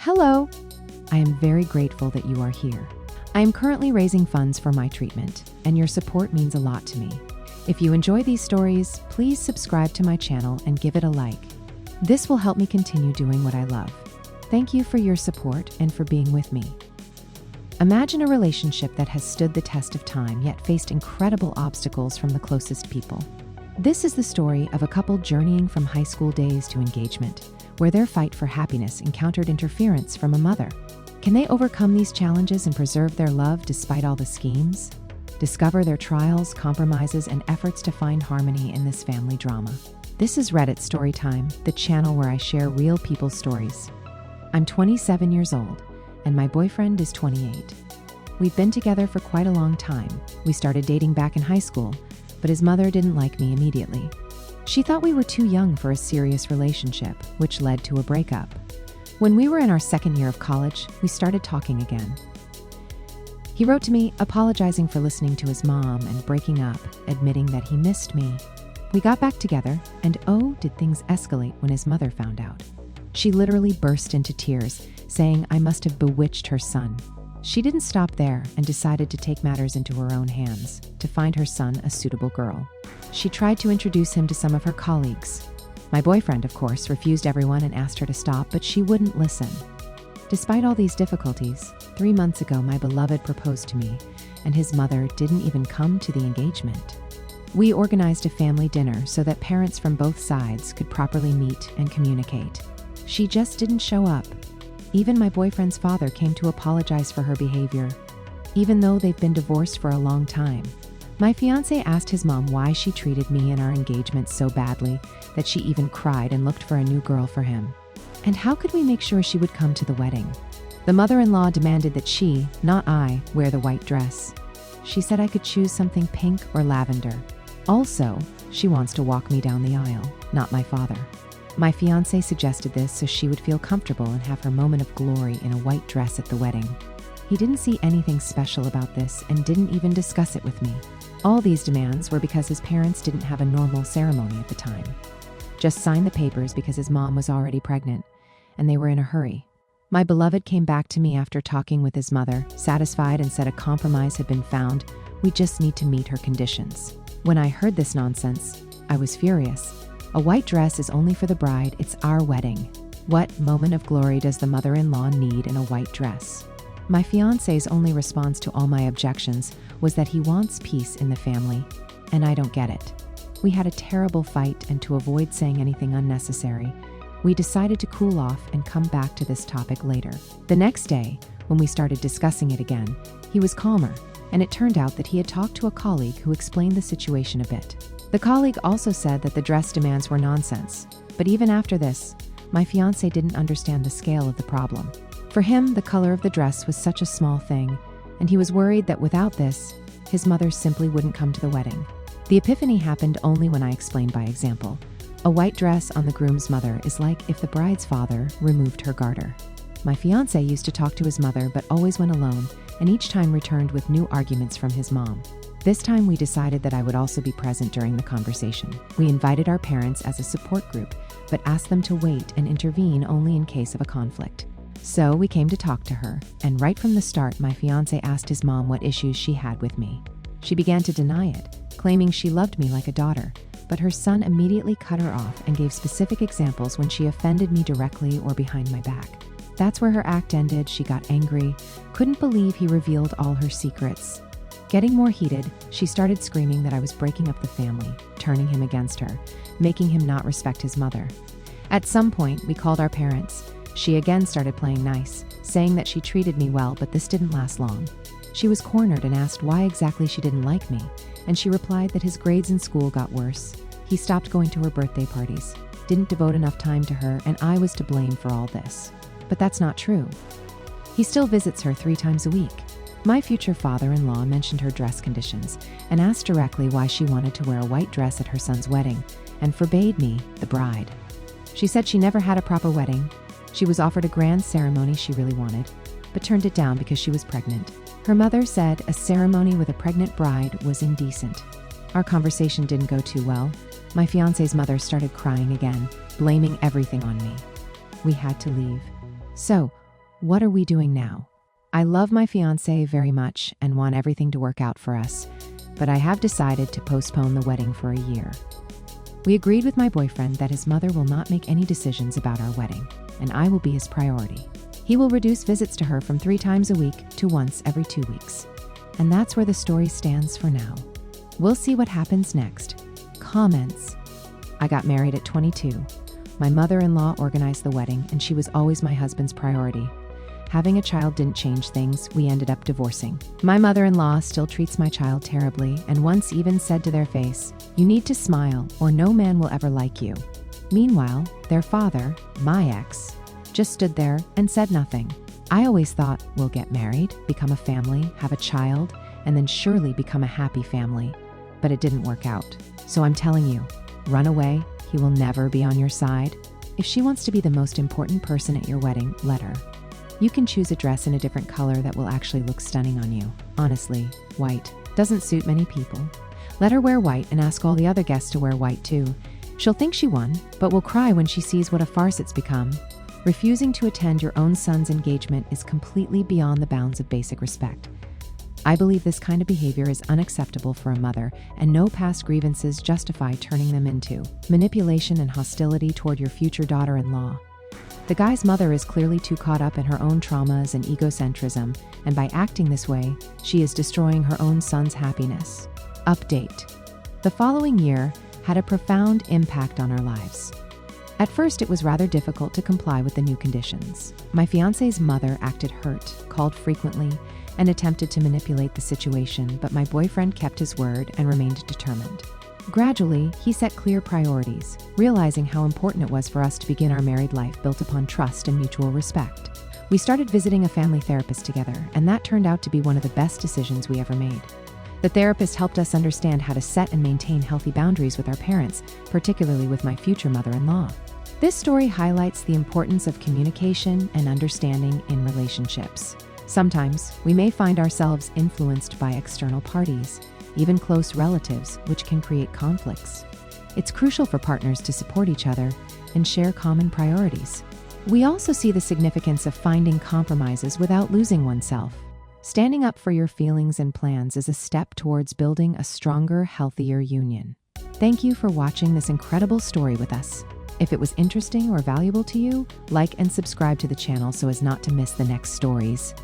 Hello! I am very grateful that you are here. I am currently raising funds for my treatment, and your support means a lot to me. If you enjoy these stories, please subscribe to my channel and give it a like. This will help me continue doing what I love. Thank you for your support and for being with me. Imagine a relationship that has stood the test of time yet faced incredible obstacles from the closest people. This is the story of a couple journeying from high school days to engagement, where their fight for happiness encountered interference from a mother. Can they overcome these challenges and preserve their love despite all the schemes? Discover their trials, compromises, and efforts to find harmony in this family drama. This is Reddit Storytime, the channel where I share real people's stories. I'm 27 years old, and my boyfriend is 28. We've been together for quite a long time. We started dating back in high school, but his mother didn't like me immediately. She thought we were too young for a serious relationship, which led to a breakup. When we were in our second year of college, we started talking again. He wrote to me, apologizing for listening to his mom and breaking up, admitting that he missed me. We got back together, and oh, did things escalate when his mother found out. She literally burst into tears, saying I must have bewitched her son. She didn't stop there and decided to take matters into her own hands, to find her son a suitable girl. She tried to introduce him to some of her colleagues. My boyfriend, of course, refused everyone and asked her to stop, but she wouldn't listen. Despite all these difficulties, 3 months ago my beloved proposed to me, and his mother didn't even come to the engagement. We organized a family dinner so that parents from both sides could properly meet and communicate. She just didn't show up. Even my boyfriend's father came to apologize for her behavior, even though they've been divorced for a long time. My fiancé asked his mom why she treated me and our engagement so badly that she even cried and looked for a new girl for him. And how could we make sure she would come to the wedding? The mother-in-law demanded that she, not I, wear the white dress. She said I could choose something pink or lavender. Also, she wants to walk me down the aisle, not my father. My fiancé suggested this so she would feel comfortable and have her moment of glory in a white dress at the wedding. He didn't see anything special about this and didn't even discuss it with me. All these demands were because his parents didn't have a normal ceremony at the time. Just signed the papers because his mom was already pregnant, and they were in a hurry. My beloved came back to me after talking with his mother, satisfied, and said a compromise had been found. We just need to meet her conditions. When I heard this nonsense, I was furious. A white dress is only for the bride, it's our wedding. What moment of glory does the mother-in-law need in a white dress? My fiancé's only response to all my objections was that he wants peace in the family, and I don't get it. We had a terrible fight, and to avoid saying anything unnecessary, we decided to cool off and come back to this topic later. The next day, when we started discussing it again, he was calmer, and it turned out that he had talked to a colleague who explained the situation a bit. The colleague also said that the dress demands were nonsense, but even after this, my fiancé didn't understand the scale of the problem. For him, the color of the dress was such a small thing, and he was worried that without this, his mother simply wouldn't come to the wedding. The epiphany happened only when I explained by example. A white dress on the groom's mother is like if the bride's father removed her garter. My fiancé used to talk to his mother but always went alone, and each time returned with new arguments from his mom. This time we decided that I would also be present during the conversation. We invited our parents as a support group, but asked them to wait and intervene only in case of a conflict. So we came to talk to her, and right from the start, my fiancé asked his mom what issues she had with me. She began to deny it, claiming she loved me like a daughter, but her son immediately cut her off and gave specific examples when she offended me directly or behind my back. That's where her act ended. She got angry, couldn't believe he revealed all her secrets. Getting more heated, she started screaming that I was breaking up the family, turning him against her, making him not respect his mother. At some point, we called our parents. She again started playing nice, saying that she treated me well, but this didn't last long. She was cornered and asked why exactly she didn't like me, and she replied that his grades in school got worse. He stopped going to her birthday parties, didn't devote enough time to her, and I was to blame for all this. But that's not true. He still visits her 3 times a week. My future father-in-law mentioned her dress conditions and asked directly why she wanted to wear a white dress at her son's wedding and forbade me, the bride. She said she never had a proper wedding. She was offered a grand ceremony she really wanted, but turned it down because she was pregnant. Her mother said a ceremony with a pregnant bride was indecent. Our conversation didn't go too well. My fiancé's mother started crying again, blaming everything on me. We had to leave. So, What are we doing now? I love my fiancé very much and want everything to work out for us, but I have decided to postpone the wedding for a year. We agreed with my boyfriend that his mother will not make any decisions about our wedding, and I will be his priority. He will reduce visits to her from 3 times a week to once every 2 weeks. And that's where the story stands for now. We'll see what happens next. Comments. I got married at 22. My mother-in-law organized the wedding, and she was always my husband's priority. Having a child didn't change things. We ended up divorcing. My mother-in-law still treats my child terribly and once even said to their face, "You need to smile or no man will ever like you." Meanwhile, their father, my ex, just stood there and said nothing. I always thought, we'll get married, become a family, have a child, and then surely become a happy family. But it didn't work out. So I'm telling you, run away. He will never be on your side. If she wants to be the most important person at your wedding, let her. You can choose a dress in a different color that will actually look stunning on you. Honestly, white doesn't suit many people. Let her wear white and ask all the other guests to wear white too. She'll think she won, but will cry when she sees what a farce it's become. Refusing to attend your own son's engagement is completely beyond the bounds of basic respect. I believe this kind of behavior is unacceptable for a mother, and no past grievances justify turning them into manipulation and hostility toward your future daughter-in-law. The guy's mother is clearly too caught up in her own traumas and egocentrism, and by acting this way, she is destroying her own son's happiness. Update. The following year had a profound impact on our lives. At first, it was rather difficult to comply with the new conditions. My fiancé's mother acted hurt, called frequently, and attempted to manipulate the situation, but my boyfriend kept his word and remained determined. Gradually, he set clear priorities, realizing how important it was for us to begin our married life built upon trust and mutual respect. We started visiting a family therapist together, and that turned out to be one of the best decisions we ever made. The therapist helped us understand how to set and maintain healthy boundaries with our parents, particularly with my future mother-in-law. This story highlights the importance of communication and understanding in relationships. Sometimes, we may find ourselves influenced by external parties, even close relatives, which can create conflicts. It's crucial for partners to support each other and share common priorities. We also see the significance of finding compromises without losing oneself. Standing up for your feelings and plans is a step towards building a stronger, healthier union. Thank you for watching this incredible story with us. If it was interesting or valuable to you, like and subscribe to the channel so as not to miss the next stories.